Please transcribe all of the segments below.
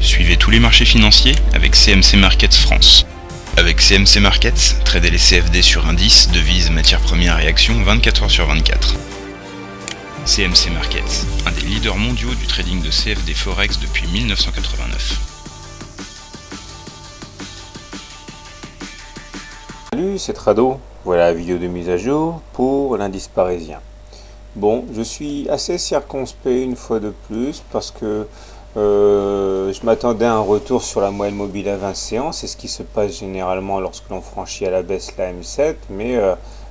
Suivez tous les marchés financiers avec CMC Markets France. Avec CMC Markets, tradez les CFD sur indices, devises, matières premières et actions 24 heures sur 24. CMC Markets, un des leaders mondiaux du trading de CFD Forex depuis 1989. Salut, c'est Trado. Voilà la vidéo de mise à jour pour l'indice parisien. Bon, je suis assez circonspect une fois de plus parce que je m'attendais à un retour sur la moyenne mobile à 20 séances. C'est ce qui se passe généralement lorsque l'on franchit à la baisse la M7. Mais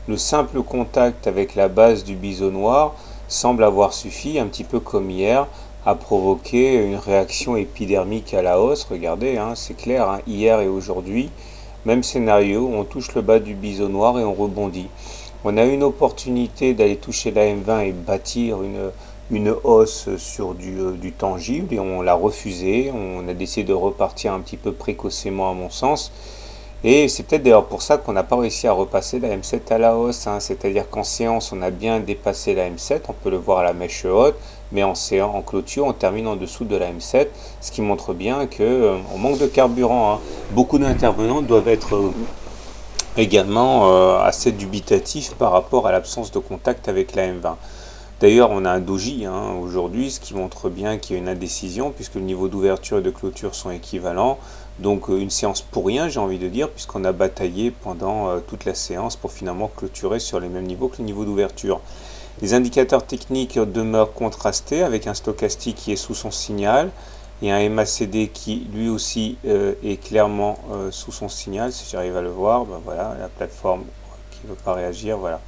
le simple contact avec la base du biseau noir semble avoir suffi, un petit peu comme hier, à provoquer une réaction épidermique à la hausse. Regardez, hein, c'est clair, hein, hier et aujourd'hui. Même scénario, on touche le bas du biseau noir et on rebondit. On a eu une opportunité d'aller toucher la M20 et bâtir une hausse sur du tangible et on l'a refusé. On a décidé de repartir un petit peu précocement à mon sens. Et c'est peut-être d'ailleurs pour ça qu'on n'a pas réussi à repasser la M7 à la hausse, hein. C'est-à-dire qu'en séance, on a bien dépassé la M7, on peut le voir à la mèche haute, mais en clôture, on termine en dessous de la M7, ce qui montre bien qu'on manque de carburant, hein. Beaucoup d'intervenants doivent être également assez dubitatifs par rapport à l'absence de contact avec la M20. D'ailleurs, on a un doji aujourd'hui, ce qui montre bien qu'il y a une indécision, puisque le niveau d'ouverture et de clôture sont équivalents. Donc une séance pour rien, j'ai envie de dire, puisqu'on a bataillé pendant toute la séance pour finalement clôturer sur les mêmes niveaux que le niveau d'ouverture. Les indicateurs techniques demeurent contrastés, avec un stochastique qui est sous son signal, et un MACD qui lui aussi est clairement sous son signal. Si j'arrive à le voir, ben voilà, la plateforme qui ne veut pas réagir, voilà.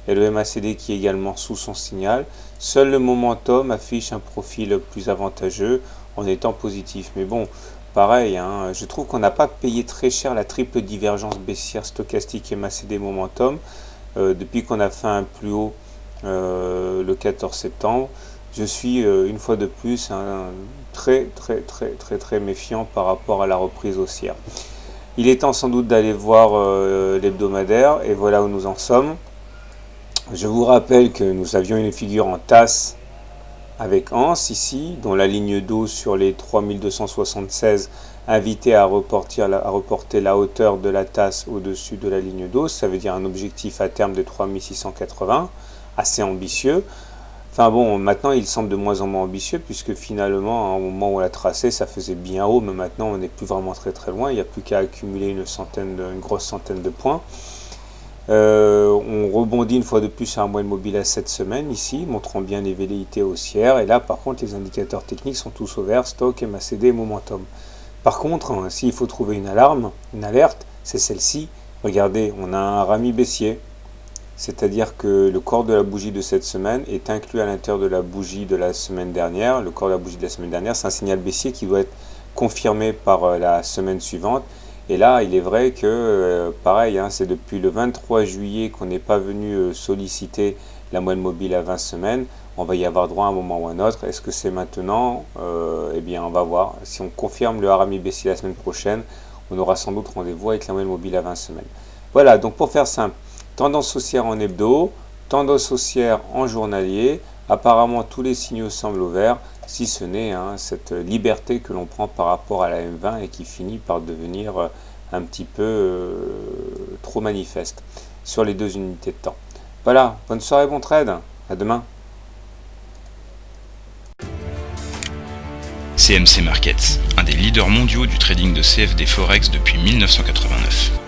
Et le MACD qui est également sous son signal. Seul le momentum affiche un profil plus avantageux en étant positif. Mais bon, pareil, hein, je trouve qu'on n'a pas payé très cher la triple divergence baissière stochastique et MACD momentum depuis qu'on a fait un plus haut le 14 septembre. Je suis une fois de plus très méfiant par rapport à la reprise haussière. Il est temps sans doute d'aller voir l'hebdomadaire et voilà où nous en sommes. Je vous rappelle que nous avions une figure en tasse avec Anse ici, dont la ligne d'eau sur les 3276 invitait à reporter la hauteur de la tasse au-dessus de la ligne d'eau. Ça veut dire un objectif à terme de 3680, assez ambitieux. Enfin bon, maintenant il semble de moins en moins ambitieux, puisque finalement, au moment où on l'a tracé, ça faisait bien haut, mais maintenant on n'est plus vraiment très loin. Il n'y a plus qu'à accumuler une grosse centaine de points. On rebondit une fois de plus sur un moyenne mobile à 7 semaines ici, montrant bien les velléités haussières. Et là, par contre, les indicateurs techniques sont tous au vert, stock, MACD et momentum. Par contre, s'il faut trouver une alerte, c'est celle-ci. Regardez, on a un rami baissier. C'est-à-dire que le corps de la bougie de cette semaine est inclus à l'intérieur de la bougie de la semaine dernière. Le corps de la bougie de la semaine dernière, c'est un signal baissier qui doit être confirmé par la semaine suivante. Et là, il est vrai que, pareil, hein, c'est depuis le 23 juillet qu'on n'est pas venu solliciter la moyenne mobile à 20 semaines. On va y avoir droit à un moment ou à un autre. Est-ce que c'est maintenant? Eh bien, on va voir. Si on confirme le harami baissier la semaine prochaine, on aura sans doute rendez-vous avec la moyenne mobile à 20 semaines. Voilà, donc pour faire simple, tendance haussière en hebdo, tendance haussière en journalier. Apparemment, tous les signaux semblent au vert, si ce n'est cette liberté que l'on prend par rapport à la M20 et qui finit par devenir un petit peu trop manifeste sur les deux unités de temps. Voilà, bonne soirée, bon trade, à demain. CMC Markets, un des leaders mondiaux du trading de CFD Forex depuis 1989.